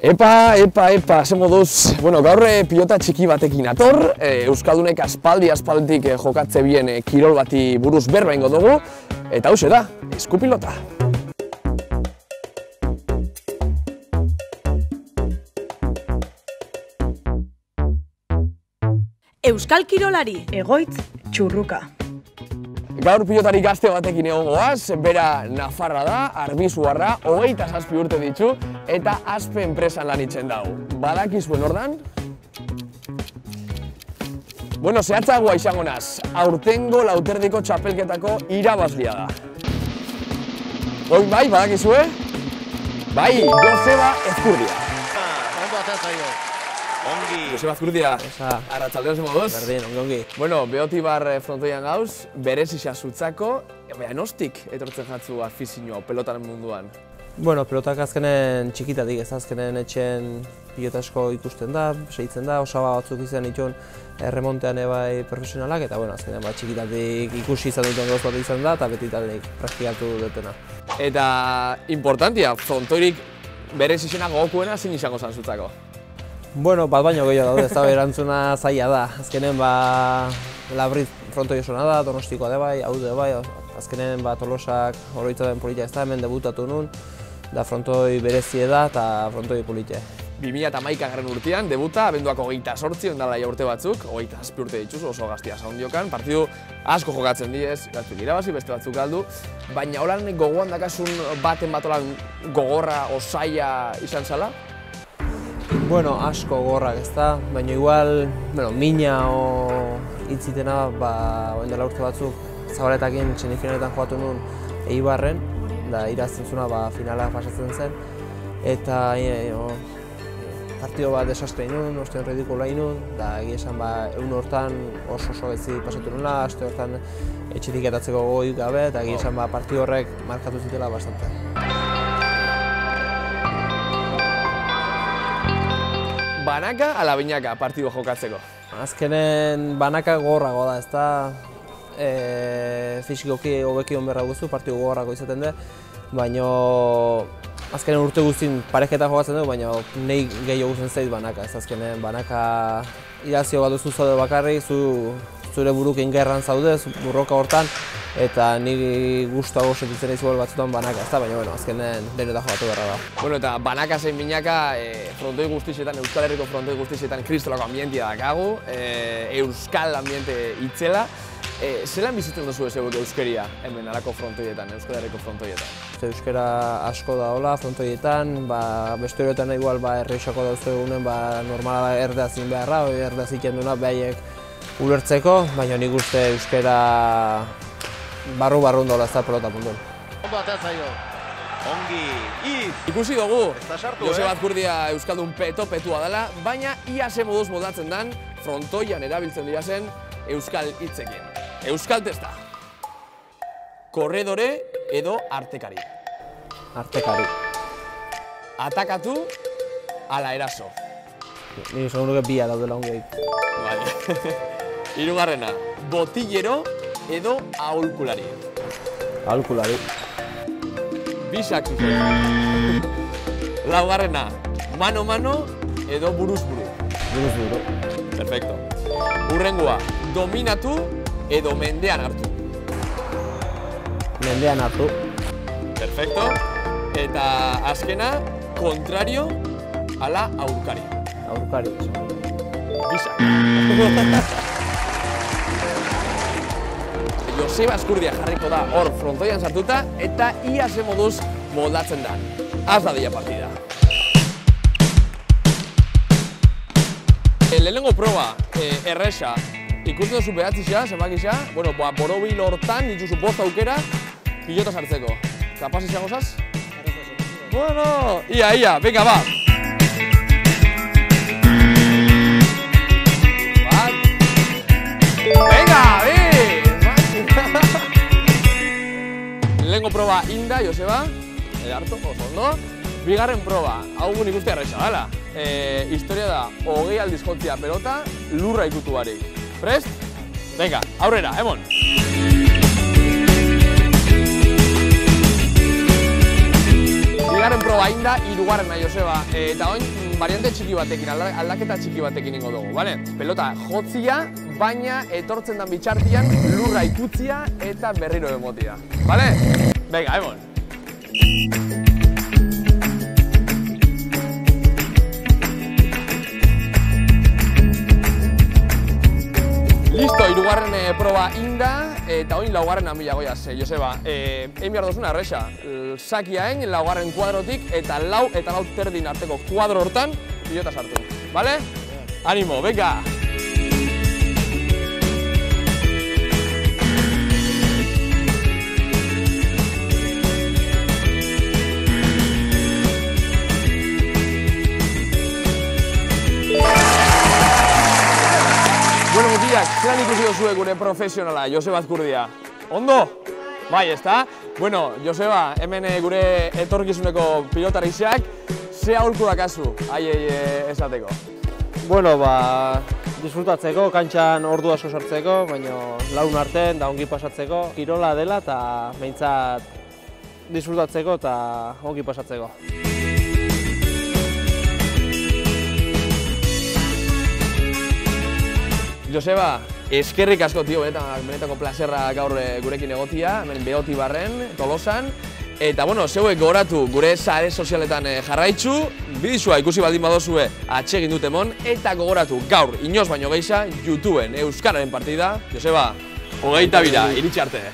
Epa, ze moduz, gaur pilota txiki batekin ator, Euskaldunek aspalditik jokatze bien kirol bati buruz berba ingo dugu, eta hauxe da, eskupilota. Euskal kirolari, egoitz txurruka. Gaur pilotari gazte batekin egon goaz, bera Nafarra da, Arbizuarra, 27 urte ditu, eta Aspe enpresan lanitzen dago. Badakizuen ordan? Zehatzagoa izango naz, aurtengo lauterdiko txapelketako irabazlia da. Bai, badakizue? Bai, Joseba Ezkurdia. Joseba Ezkurdia, arratsaldeon ze moduz? Berdin, ongi. Beotibar frontoian gauz, berez isazutzako, nostik etortzen jatzu afizioa pelotaren munduan? Pelotak azkenen txikitatik, ez azkenen etxen pilota asko ikusten da, segitzen da, osaba batzuk izan itxun erremontean ebai profesionalak, eta azkenen txikitatik ikusi izan duten gauz bat izan da, eta beti taldeik praktikatu dutena. Eta importantia, frontoirik berez izena gogokuena zin izango zantzutzako? Bat baino gehiago daude, ez da erantzuna zaila da. Azkenen Labrit frontoi osona da, Donostikoa de bai, hau de bai, azkenen Tolosak oroitzaren politia ez da, hemen debutatu nun, da frontoi berezie da eta frontoi politia. 2011 urtean, debuta, abenduak 28, ondala urte batzuk, 27 urte dituz, oso gaztia saundiokan, partidu asko jokatzen diez, batzuk irabazi, beste batzuk galdu, baina holan gogoan dakasun baten batolan gogorra, osaia izan zala? Asko gogorrak ez da, baina igual, mina o hitzitena, oindela urte batzuk, Zabaletakin semifinaletan jokatu nuen Eibarren, da irazten zuna finala pasatzen zen, eta partido bat desastre inun, ostean redikula inun, da egia esan egun hortan oso gezi pasatu nuela, aste hortan etxetik etatzeko gogoik gabe, eta egia esan partido horrek markatu zitela bastante. Banaka ala binaka partido jokatzeko? Azkenen banaka gogorrago da, ez da fisikoki hobeki onberra guztu, partidu gogorrako izaten da, baina azkenen urte guztin parejeta jokatzen dugu, baina nahi gehiago guztien zait banaka, ez azkenen banaka irazio bat duzu zaude bakarrik, zure burukin gerran zaude, burroka hortan, eta niri gustago sentitzen izuel batzutan banaka, ez da, baina azkenen deneta jokatu beharra da. Eta banaka zein binaka, frontoi guztixetan, Euskal Herriko frontoi guztixetan kristolako ambientia dakagu, euskal ambiente itzela. Zelan bizitzen duzu ez euskeria hemen alako frontoietan, Euskal Herriko frontoietan? Euskera asko da hola frontoietan, beste horretan igual erreixako dauzte egunen normala erdazin beharra, erdazik jenduna behaiek ulertzeko, baina nik uste euskera barru-barrun dola ez da pelota puntun. Ondo ateatzaio, ongi, Ikusi dugu, Joseba Ezkurdia Euskaldun petua dela, baina ia ze moduz moldatzen den frontoian erabiltzen dira zen euskal hitzekin. Euskal testa. Korredore edo artekari? Artekari. Atakatu ala eraso? Ni esan nuke bia daudela ongeik. Hirugarrena, botillero edo aholkulari? Aholkulari. Bisak zuzen. Laugarrena, mano-mano edo buruz-buru? Buruz-buru. Perfecto. Hurrengoa, dominatu edo mendean hartu? Mendean hartu. Perfecto. Eta azkena, kontrario ala aurkari? Aurkari. Bisak. Joseba Ezkurdia jarriko da hor frontoian sartuta eta ia ze moduz moldatzen da. Az dadila partida. Lehenengo proba, erresa, ikusten duzu behatzixa, zenbakixa, borobil hortan dituzu 5 aukera pilota sartzeko. Kapaz izango zaz? Ia, venga, ba! Venga, lehenengo proba inda, Joseba, hartu, oso ondo. Bigarren proba, hau nik uste erresa dela. Historia da, 20 aldiz jotzia pelota, lurra ikutu barik. Prest? Venga, aurrera, emon! Bigarren proba inda, hirugarrena Joseba. Eta oin, variante txiki batekin, aldaketa txiki batekin ingo dugu, bale? Pelota jotzia, baina etortzen dan bitxartian lurra ikutzia eta berriro emotia. Bale? Venga, emon! Listo, hirugarren proba inda, eta oin laugarren hanbila goiaz, Joseba. Egin behar dozuna, erresa, sakiaen laugarren kuadrotik, eta lau terdin arteko kuadro hortan, pilota sartu. Bale? Animo, venga! Bueno, mutiak, zelan ikusi dozue gure profesionala, Joseba Azkurdia? Ondo? Bai, ezta? Bueno, Joseba, hemen gure etorkizuneko pilotarixak, ze aholku dakazu, haiei esateko? Bueno, disfrutatzeko, kantxan ordu asko sartzeko, baina laun artean da ongi pasatzeko. Kirola dela eta behintzat disfrutatzeko eta ongi pasatzeko. Joseba, eskerrik asko, tio, benetako plazerra gaur gurekin egotia, hemen Behoti barren, Tolosan. Eta, bueno, zeuek goratu gure sare sozialetan jarraitzu, bidizua ikusi baldin badozue atsegin dut emon, eta gogoratu gaur, inoz baino geixa, YouTubeen Euskararen partida. Joseba, 22, iritsi arte.